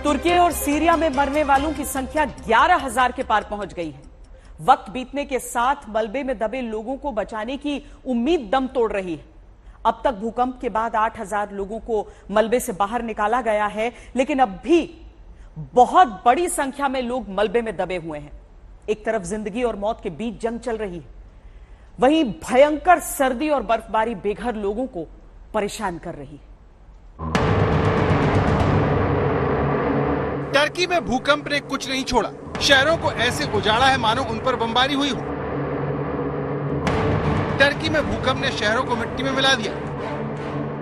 तुर्की और सीरिया में मरने वालों की संख्या 11,000 के पार पहुंच गई है। वक्त बीतने के साथ मलबे में दबे लोगों को बचाने की उम्मीद दम तोड़ रही है। अब तक भूकंप के बाद 8,000 लोगों को मलबे से बाहर निकाला गया है, लेकिन अब भी बहुत बड़ी संख्या में लोग मलबे में दबे हुए हैं। एक तरफ जिंदगी और मौत के बीच जंग चल रही है, वहीं भयंकर सर्दी और बर्फबारी बेघर लोगों को परेशान कर रही है। टर्की में भूकंप ने कुछ नहीं छोड़ा। शहरों को ऐसे उजाड़ा है मानो उन पर बमबारी हुई हो। टर्की में भूकंप ने शहरों को मिट्टी में मिला दिया,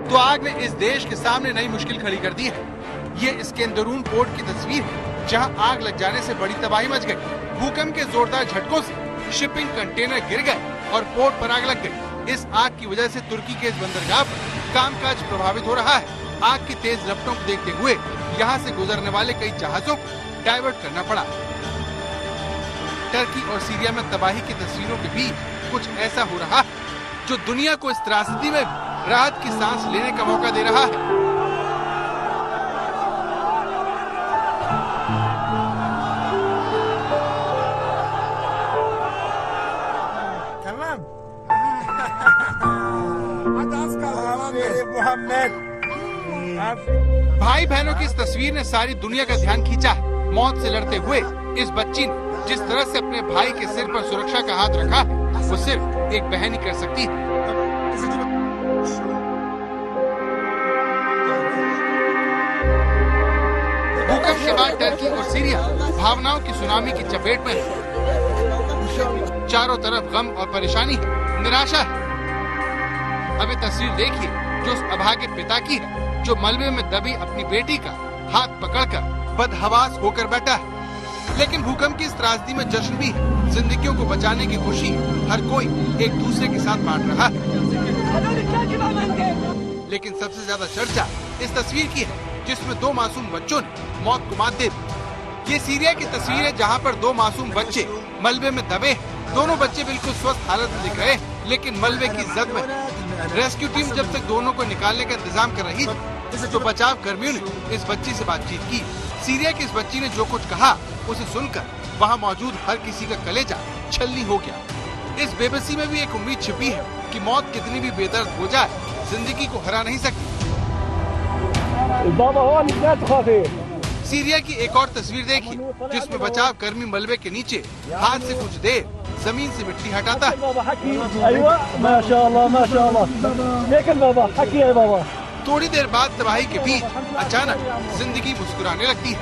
तो आग ने इस देश के सामने नई मुश्किल खड़ी कर दी है। ये इस्केंदरून पोर्ट की तस्वीर है, जहां आग लग जाने से बड़ी तबाही मच गई। भूकंप के जोरदार झटकों से शिपिंग कंटेनर गिर गए और पोर्ट पर आग लग गई। इस आग की वजह से तुर्की के इस बंदरगाह पर कामकाज प्रभावित हो रहा है। आग की तेज लपटों को देखते हुए यहाँ से गुजरने वाले कई जहाजों को डाइवर्ट करना पड़ा। टर्की और सीरिया में तबाही की तस्वीरों के बीच कुछ ऐसा हो रहा है जो दुनिया को इस त्रासदी में राहत की सांस लेने का मौका दे रहा है। भाई बहनों की इस तस्वीर ने सारी दुनिया का ध्यान खींचा है। मौत से लड़ते हुए इस बच्ची ने जिस तरह से अपने भाई के सिर पर सुरक्षा का हाथ रखा है, वो सिर्फ एक बहन ही कर सकती है। भूकंप के बाद टर्की और सीरिया भावनाओं की सुनामी की चपेट में है। चारों तरफ गम और परेशानी है, निराशा है। अब ये तस्वीर देखिए जो उस अभागे पिता की है, जो मलबे में दबी अपनी बेटी का हाथ पकड़कर बदहवास होकर बैठा है। लेकिन भूकंप की इस त्रासदी में जश्न भी है। जिंदगियों को बचाने की खुशी हर कोई एक दूसरे के साथ बांट रहा है। लेकिन सबसे ज्यादा चर्चा इस तस्वीर की है जिसमें दो मासूम बच्चों ने मौत को मात दे दी। ये सीरिया की तस्वीर है जहाँ पर दो मासूम बच्चे मलबे में दबे हैं। दोनों बच्चे बिल्कुल स्वस्थ हालत में दिख रहे हैं, लेकिन मलबे की जद में। रेस्क्यू टीम जब तक दोनों को निकालने का इंतजाम कर रही थी, तो बचाव कर्मियों ने इस बच्ची से बातचीत की। सीरिया की इस बच्ची ने जो कुछ कहा उसे सुनकर वहाँ मौजूद हर किसी का कलेजा छलनी हो गया। इस बेबसी में भी एक उम्मीद छिपी है कि मौत कितनी भी बेदर्द हो जाए, जिंदगी को हरा नहीं सकती। सीरिया की एक और तस्वीर देखिए जिसमें बचाव कर्मी मलबे के नीचे हाथ से कुछ देर जमीन से मिट्टी हटाता है। थोड़ी देर बाद तबाही के बीच अचानक जिंदगी मुस्कुराने लगती है।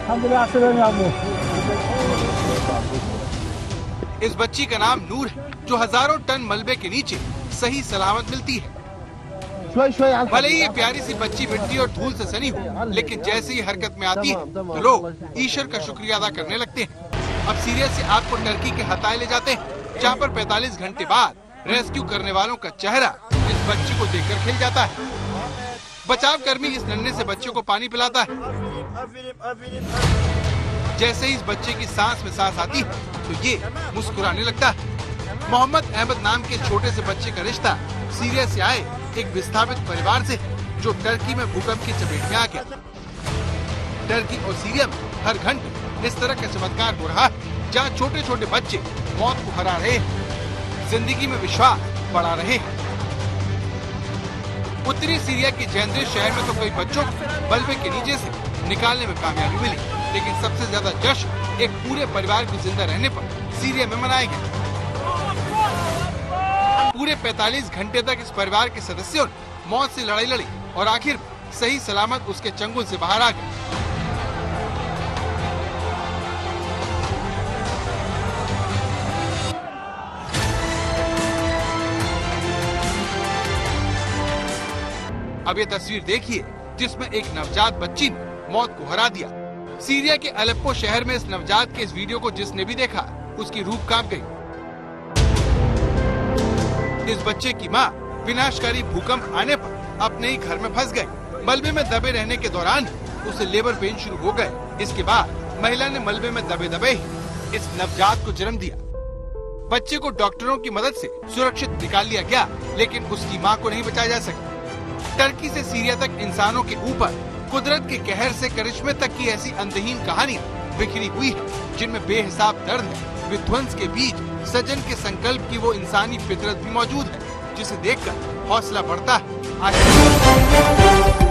इस बच्ची का नाम नूर है, जो हजारों टन मलबे के नीचे सही सलामत मिलती है। भले ही ये प्यारी सी बच्ची मिट्टी और धूल से सनी हो, लेकिन जैसे ही हरकत में आती है तो लोग ईश्वर का शुक्रिया अदा करने लगते हैं। अब सीरिया से आग को टर्की के हताए ले जाते हैं, जहाँ पर 45 घंटे बाद रेस्क्यू करने वालों का चेहरा इस बच्ची को देखकर खिल जाता है। बचाव कर्मी इस नन्हे से बच्चे को पानी पिलाता है। जैसे ही इस बच्चे की सांस में सांस आती है तो ये मुस्कुराने लगता है। मोहम्मद अहमद नाम के छोटे से बच्चे का रिश्ता सीरिया से आए एक विस्थापित परिवार से, जो टर्की में भूकंप की चपेट में आ गया। टर्की और सीरिया में हर घंटे इस तरह का चमत्कार हो रहा है, जहाँ छोटे छोटे बच्चे मौत को हरा रहे हैं, जिंदगी में विश्वास बढ़ा रहे हैं। उत्तरी सीरिया के जैंद्रे शहर में तो कई बच्चों को मलबे के नीचे से निकालने में कामयाबी मिली, लेकिन सबसे ज्यादा जश्न एक पूरे परिवार को जिंदा रहने पर सीरिया में मनाया गया। पूरे 45 घंटे तक इस परिवार के सदस्यों ने मौत से लड़ाई लड़ी और आखिर सही सलामत उसके चंगुल से बाहर आ गए। अब ये तस्वीर देखिए जिसमें एक नवजात बच्ची ने मौत को हरा दिया। सीरिया के अलेप्पो शहर में इस नवजात के इस वीडियो को जिसने भी देखा उसकी रूह कांप गई। इस बच्चे की मां विनाशकारी भूकंप आने पर अपने ही घर में फंस गई। मलबे में दबे रहने के दौरान उसे लेबर पेन शुरू हो गए। इसके बाद महिला ने मलबे में दबे दबे ही इस नवजात को जन्म दिया। बच्चे को डॉक्टरों की मदद से सुरक्षित निकाल लिया गया, लेकिन उसकी मां को नहीं बचाया जा सका। टर्की से सीरिया तक इंसानों के ऊपर कुदरत के कहर से करिश्मे तक की ऐसी अंतहीन कहानियाँ बिखरी हुई है, जिनमें बेहिसाब दर्द है। विध्वंस के बीच सजन के संकल्प की वो इंसानी फितरत भी मौजूद है, जिसे देखकर हौसला बढ़ता है।